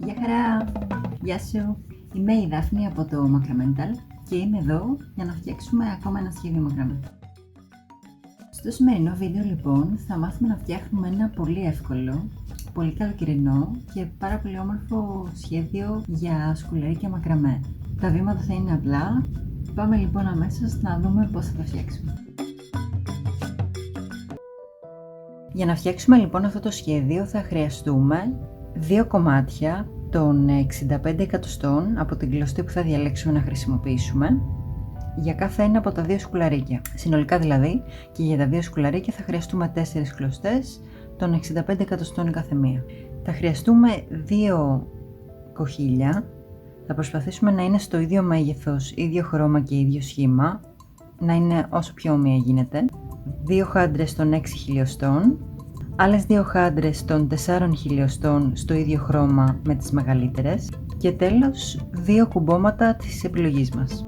Γεια χαρά! Γεια σου! Είμαι η Δάφνη από το Macramental και είμαι εδώ για να φτιάξουμε ακόμα ένα σχέδιο μακραμέ. Στο σημερινό βίντεο λοιπόν θα μάθουμε να φτιάχνουμε ένα πολύ εύκολο, πολύ καλοκαιρινό και πάρα πολύ όμορφο σχέδιο για σκουλαρίκια μακραμέ. Τα βήματα θα είναι απλά. Πάμε λοιπόν αμέσως να δούμε πώς θα το φτιάξουμε. Για να φτιάξουμε λοιπόν αυτό το σχέδιο θα χρειαστούμε 2 κομμάτια των 65 εκατοστών από την κλωστή που θα διαλέξουμε να χρησιμοποιήσουμε για κάθε ένα από τα 2 σκουλαρίκια. Συνολικά δηλαδή και για τα 2 σκουλαρίκια θα χρειαστούμε 4 κλωστές των 65 εκατοστών η κάθε μία. Θα χρειαστούμε 2 κοχύλια. Θα προσπαθήσουμε να είναι στο ίδιο μέγεθος, ίδιο χρώμα και ίδιο σχήμα, να είναι όσο πιο όμοια γίνεται. 2 χάντρες των 6 χιλιοστών, άλλες 2 χάντρες των 4 χιλιοστών στο ίδιο χρώμα με τις μεγαλύτερες και τέλος 2 κουμπώματα της επιλογής μας.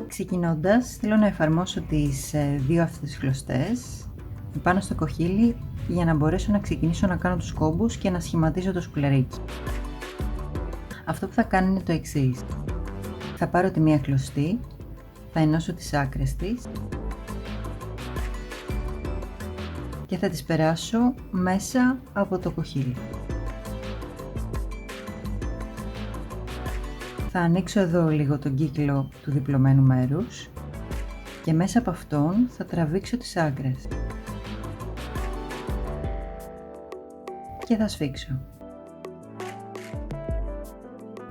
Ξεκινώντας θέλω να εφαρμόσω τις 2 αυτές κλωστές πάνω στο κοχύλι για να μπορέσω να ξεκινήσω να κάνω τους κόμπους και να σχηματίζω το σκουλαρίκι. Αυτό που θα κάνω είναι το εξής. Θα πάρω τη μία κλωστή, θα ενώσω τις άκρες της και θα τις περάσω μέσα από το κοχύλι. Θα ανοίξω εδώ λίγο τον κύκλο του διπλωμένου μέρους και μέσα από αυτόν θα τραβήξω τις άκρες και θα σφίξω.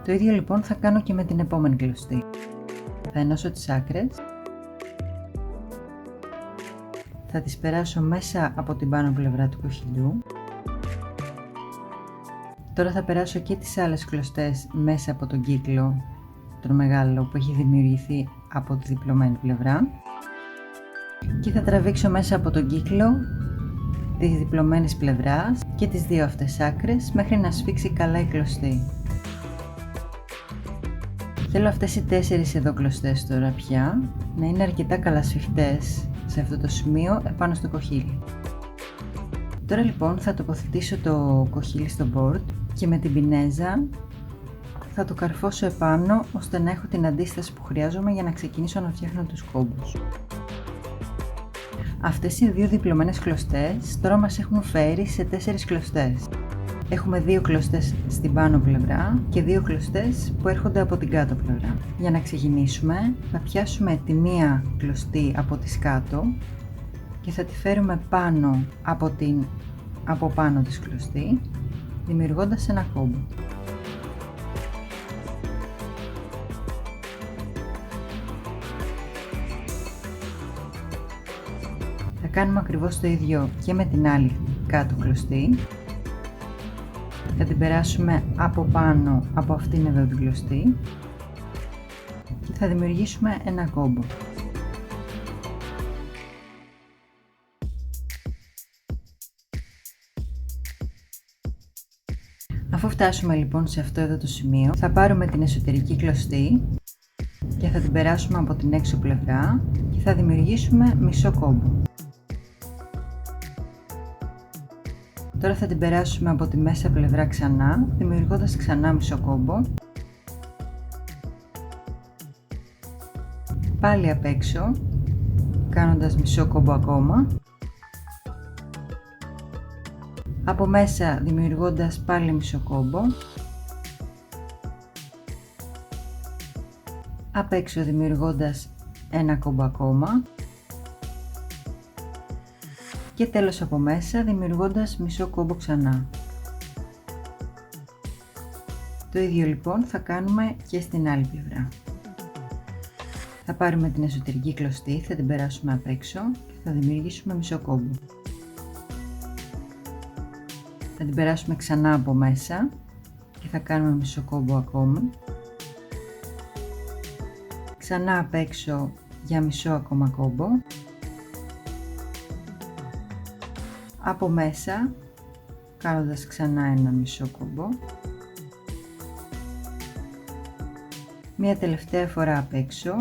Το ίδιο λοιπόν θα κάνω και με την επόμενη κλωστή. Θα ενώσω τις άκρες, θα τις περάσω μέσα από την πάνω πλευρά του κοχυλιού. Τώρα θα περάσω και τις άλλες κλωστές μέσα από τον κύκλο, τον μεγάλο που έχει δημιουργηθεί από τη διπλωμένη πλευρά και θα τραβήξω μέσα από τον κύκλο της διπλωμένης πλευράς και τις 2 αυτές άκρες μέχρι να σφίξει καλά η κλωστή. Θέλω αυτές οι 4 εδώ κλωστές τώρα πια να είναι αρκετά καλά σφιχτές σε αυτό το σημείο επάνω στο κοχύλι. Τώρα λοιπόν θα τοποθετήσω το κοχύλι στο board και με την πινέζα θα το καρφώσω επάνω ώστε να έχω την αντίσταση που χρειάζομαι για να ξεκινήσω να φτιάχνω τους κόμπους. Αυτές οι 2 διπλωμένες κλωστές τώρα μας έχουν φέρει σε 4 κλωστές. Έχουμε 2 κλωστές στην πάνω πλευρά και 2 κλωστές που έρχονται από την κάτω πλευρά. Για να ξεκινήσουμε θα πιάσουμε τη μία κλωστή από τις κάτω και θα τη φέρουμε πάνω από πάνω της κλωστή, δημιουργώντας ένα κόμπο. Θα κάνουμε ακριβώς το ίδιο και με την άλλη κάτω κλωστή. Θα την περάσουμε από πάνω από αυτήν εδώ την κλωστή και θα δημιουργήσουμε ένα κόμπο. Αφού φτάσουμε λοιπόν σε αυτό εδώ το σημείο, θα πάρουμε την εσωτερική κλωστή και θα την περάσουμε από την έξω πλευρά και θα δημιουργήσουμε μισό κόμπο. Τώρα θα την περάσουμε από τη μέσα πλευρά ξανά, δημιουργώντας ξανά μισό κόμπο. Πάλι απ' έξω, κάνοντας μισό κόμπο ακόμα. Από μέσα δημιουργώντας πάλι μισό κόμπο. Απ' έξω δημιουργώντας ένα κόμπο ακόμα. Και τέλος από μέσα δημιουργώντας μισό κόμπο ξανά. Το ίδιο λοιπόν θα κάνουμε και στην άλλη πλευρά. Θα πάρουμε την εσωτερική κλωστή, θα την περάσουμε απ' έξω και θα δημιουργήσουμε μισό κόμπο. Θα την περάσουμε ξανά από μέσα και θα κάνουμε μισό κόμπο ακόμα. Ξανά απ' έξω για μισό ακόμα κόμπο. Από μέσα κάνοντας ξανά ένα μισό κόμπο. Μία τελευταία φορά απ' έξω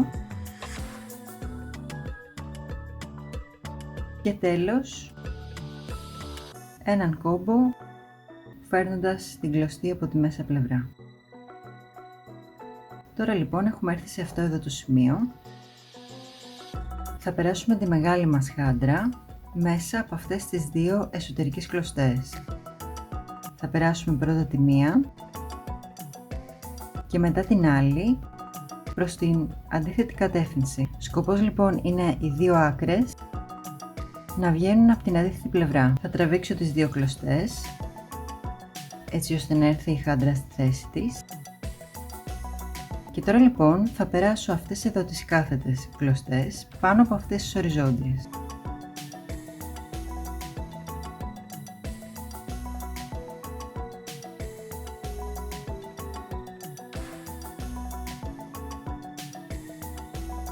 και τέλος έναν κόμπο φέρνοντας την κλωστή από τη μέσα πλευρά. Τώρα λοιπόν έχουμε έρθει σε αυτό εδώ το σημείο. Θα περάσουμε τη μεγάλη μας χάντρα μέσα από αυτές τις δύο εσωτερικές κλωστές. Θα περάσουμε πρώτα τη μία και μετά την άλλη προς την αντίθετη κατεύθυνση. Σκοπός λοιπόν είναι οι δύο άκρες να βγαίνουν από την αντίθετη πλευρά. Θα τραβήξω τις δύο κλωστές έτσι ώστε να έρθει η χάντρα στη θέση της. Και τώρα λοιπόν θα περάσω αυτές εδώ τις κάθετες κλωστές πάνω από αυτές τις οριζόντιες.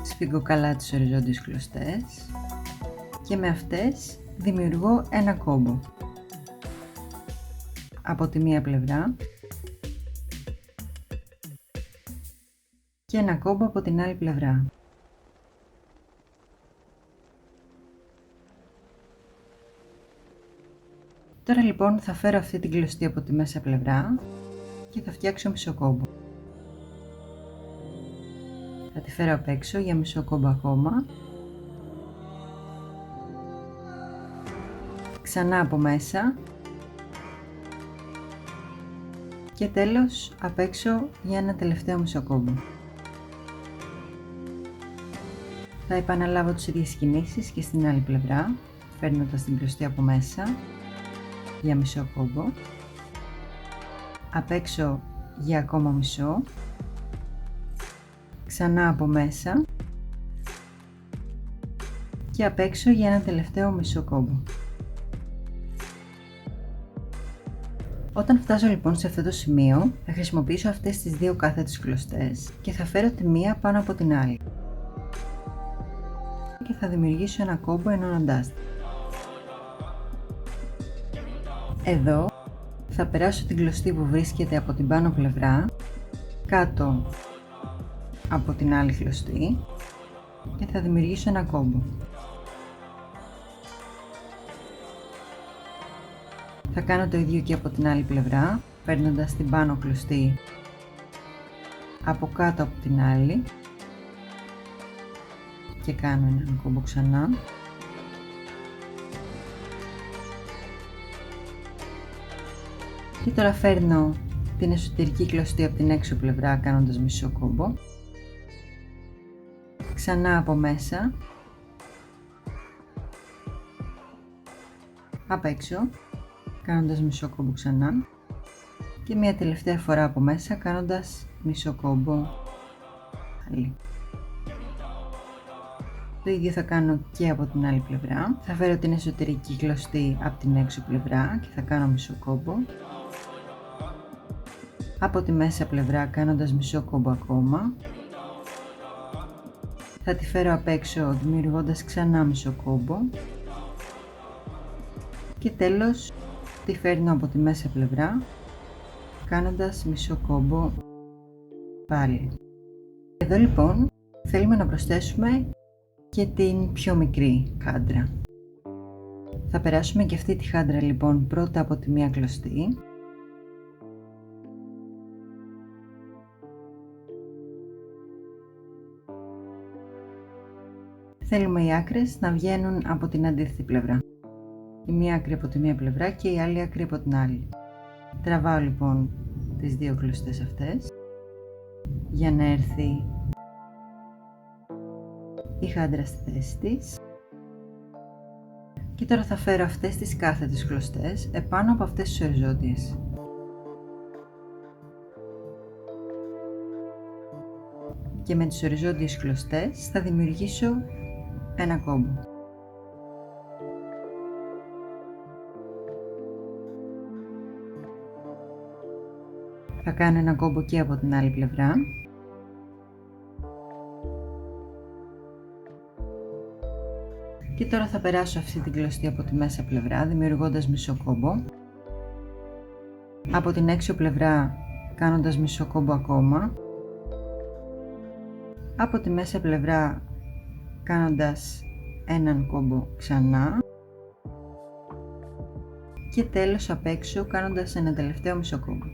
Σφίγγω καλά τις οριζόντιες κλωστές και με αυτές δημιουργώ ένα κόμπο από τη μία πλευρά και ένα κόμπο από την άλλη πλευρά. Τώρα λοιπόν θα φέρω αυτή την κλωστή από τη μέσα πλευρά και θα φτιάξω μισό κόμπο. Θα τη φέρω απ' έξω για μισό κόμπο ακόμα. Ξανά από μέσα. Και τέλος απ' έξω για ένα τελευταίο μισό κόμπο. Θα επαναλάβω τις ίδιες κινήσεις και στην άλλη πλευρά, φέρνοντας την κλωστή από μέσα για μισό κόμπο. Απ' έξω για ακόμα μισό. Ξανά από μέσα και απ' έξω για ένα τελευταίο μισό κόμπο. Όταν φτάσω λοιπόν σε αυτό το σημείο θα χρησιμοποιήσω αυτές τις δύο κάθετες κλωστές και θα φέρω τη μία πάνω από την άλλη και θα δημιουργήσω ένα κόμπο ενώνοντάς τα. Εδώ θα περάσω την κλωστή που βρίσκεται από την πάνω πλευρά κάτω από την άλλη κλωστή και θα δημιουργήσω ένα κόμπο. Θα κάνω το ίδιο και από την άλλη πλευρά, παίρνοντας την πάνω κλωστή από κάτω από την άλλη και κάνω έναν κόμπο ξανά. Και τώρα φέρνω την εσωτερική κλωστή από την έξω πλευρά κάνοντας μισό κόμπο. Ξανά από μέσα, απ' έξω, κάνοντας μισό κόμπο ξανά και μια τελευταία φορά από μέσα κάνοντας μισό κόμπο άλλη. Το ίδιο θα κάνω και από την άλλη πλευρά. Θα φέρω την εσωτερική κλωστή από την έξω πλευρά και θα κάνω μισό κόμπο. Από τη μέσα πλευρά κάνοντας μισό κόμπο ακόμα. Θα τη φέρω απ' έξω δημιουργώντας ξανά μισό κόμπο. Και τέλος τη φέρνω από τη μέσα πλευρά κάνοντας μισό κόμπο πάλι. Εδώ λοιπόν θέλουμε να προσθέσουμε και την πιο μικρή χάντρα. Θα περάσουμε και αυτή τη χάντρα λοιπόν πρώτα από τη μία κλωστή. Θέλουμε οι άκρες να βγαίνουν από την αντίθετη πλευρά. Η μία άκρη από τη μία πλευρά και η άλλη άκρη από την άλλη. Τραβάω λοιπόν τις δύο κλωστές αυτές για να έρθει η χάντρα στη θέση της. Και τώρα θα φέρω αυτές τις κάθετες κλωστές επάνω από αυτές τις οριζόντιες. Και με τις οριζόντιες κλωστές θα δημιουργήσω ένα κόμπο. Θα κάνω ένα κόμπο και από την άλλη πλευρά. Και τώρα θα περάσω αυτή την κλωστή από τη μέσα πλευρά δημιουργώντας μισό κόμπο. Από την έξω πλευρά κάνοντας μισό κόμπο ακόμα. Από τη μέσα πλευρά κάνοντας έναν κόμπο ξανά. και τέλος απ' έξω κάνοντας ένα τελευταίο μισό κόμπο.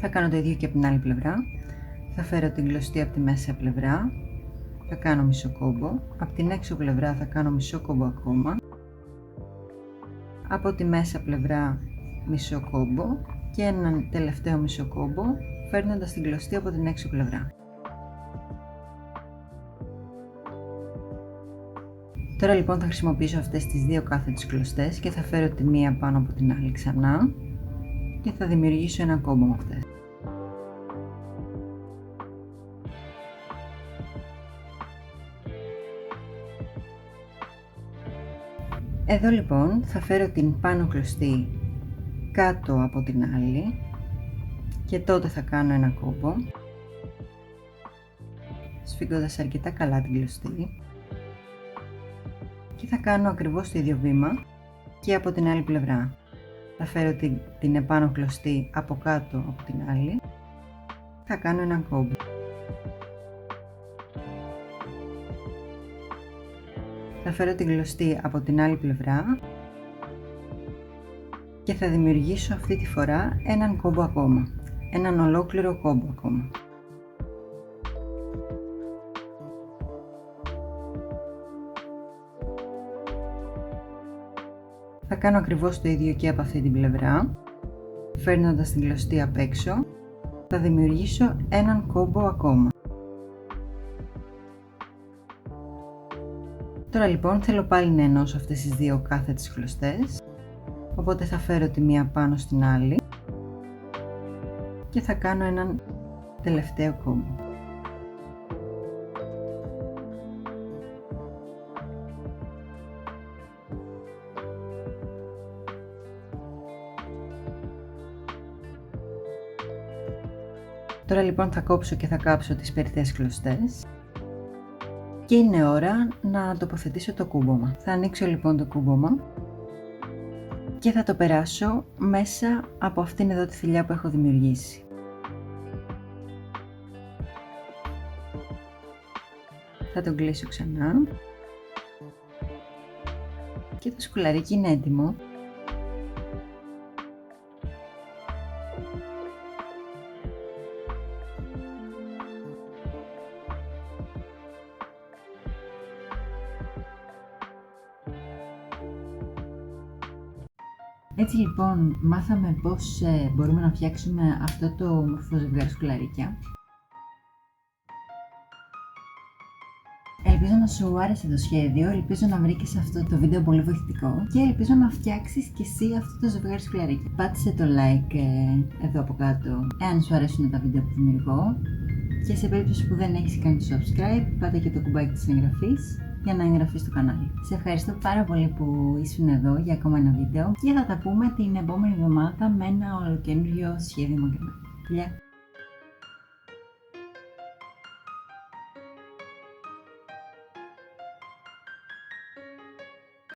Θα κάνω το ίδιο και από την άλλη πλευρά. Θα φέρω την κλωστή από τη μέσα πλευρά, θα κάνω μισό κόμπο, από την έξω πλευρά θα κάνω μισό κόμπο ακόμα, από τη μέσα πλευρά μισό κόμπο και έναν τελευταίο μισό κόμπο φέρνοντας την κλωστή από την έξω πλευρά. Τώρα λοιπόν θα χρησιμοποιήσω αυτές τις δύο κάθετες κλωστές και θα φέρω τη μία πάνω από την άλλη ξανά και θα δημιουργήσω ένα κόμπο με αυτές. Εδώ λοιπόν θα φέρω την πάνω κλωστή κάτω από την άλλη και τότε θα κάνω ένα κόμπο, σφίγγοντας αρκετά καλά την κλωστή, και θα κάνω ακριβώς το ίδιο βήμα και από την άλλη πλευρά. Θα φέρω την επάνω κλωστή από κάτω από την άλλη, θα κάνω ένα κόμπο. Θα φέρω την κλωστή από την άλλη πλευρά και θα δημιουργήσω αυτή τη φορά έναν κόμπο ακόμα, έναν ολόκληρο κόμπο ακόμα. Θα κάνω ακριβώς το ίδιο και από αυτή την πλευρά, φέρνοντας την κλωστή απ' έξω, θα δημιουργήσω έναν κόμπο ακόμα. Τώρα λοιπόν θέλω πάλι να ενώσω αυτές τις δύο κάθετες κλωστές, οπότε θα φέρω τη μία πάνω στην άλλη και θα κάνω έναν τελευταίο κόμπο. Τώρα λοιπόν θα κόψω και θα κάψω τις περιττές κλωστές και είναι ώρα να τοποθετήσω το κούμπομα. Θα ανοίξω λοιπόν το κούμπομα και θα το περάσω μέσα από αυτήν εδώ τη θηλιά που έχω δημιουργήσει. Θα τον κλείσω ξανά και το σκουλαρίκι είναι έτοιμο. Έτσι λοιπόν μάθαμε πώς μπορούμε να φτιάξουμε αυτό το όμορφο ζευγάρι σκουλαρίκια. Ελπίζω να σου άρεσε το σχέδιο, ελπίζω να βρήκες αυτό το βίντεο πολύ βοηθητικό και ελπίζω να φτιάξεις και εσύ αυτό το ζευγάρι σκουλαρίκια. Πάτησε το like εδώ από κάτω εάν σου αρέσουν τα βίντεο που δημιουργώ και σε περίπτωση που δεν έχεις κάνει το subscribe, πάτε και το κουμπάκι της εγγραφής για να εγγραφείς στο κανάλι. Σε ευχαριστώ πάρα πολύ που ήσουν εδώ για ακόμα ένα βίντεο και θα τα πούμε την επόμενη εβδομάδα με ένα ολοκαινούριο σχέδιο μακρινά. Φιλιά!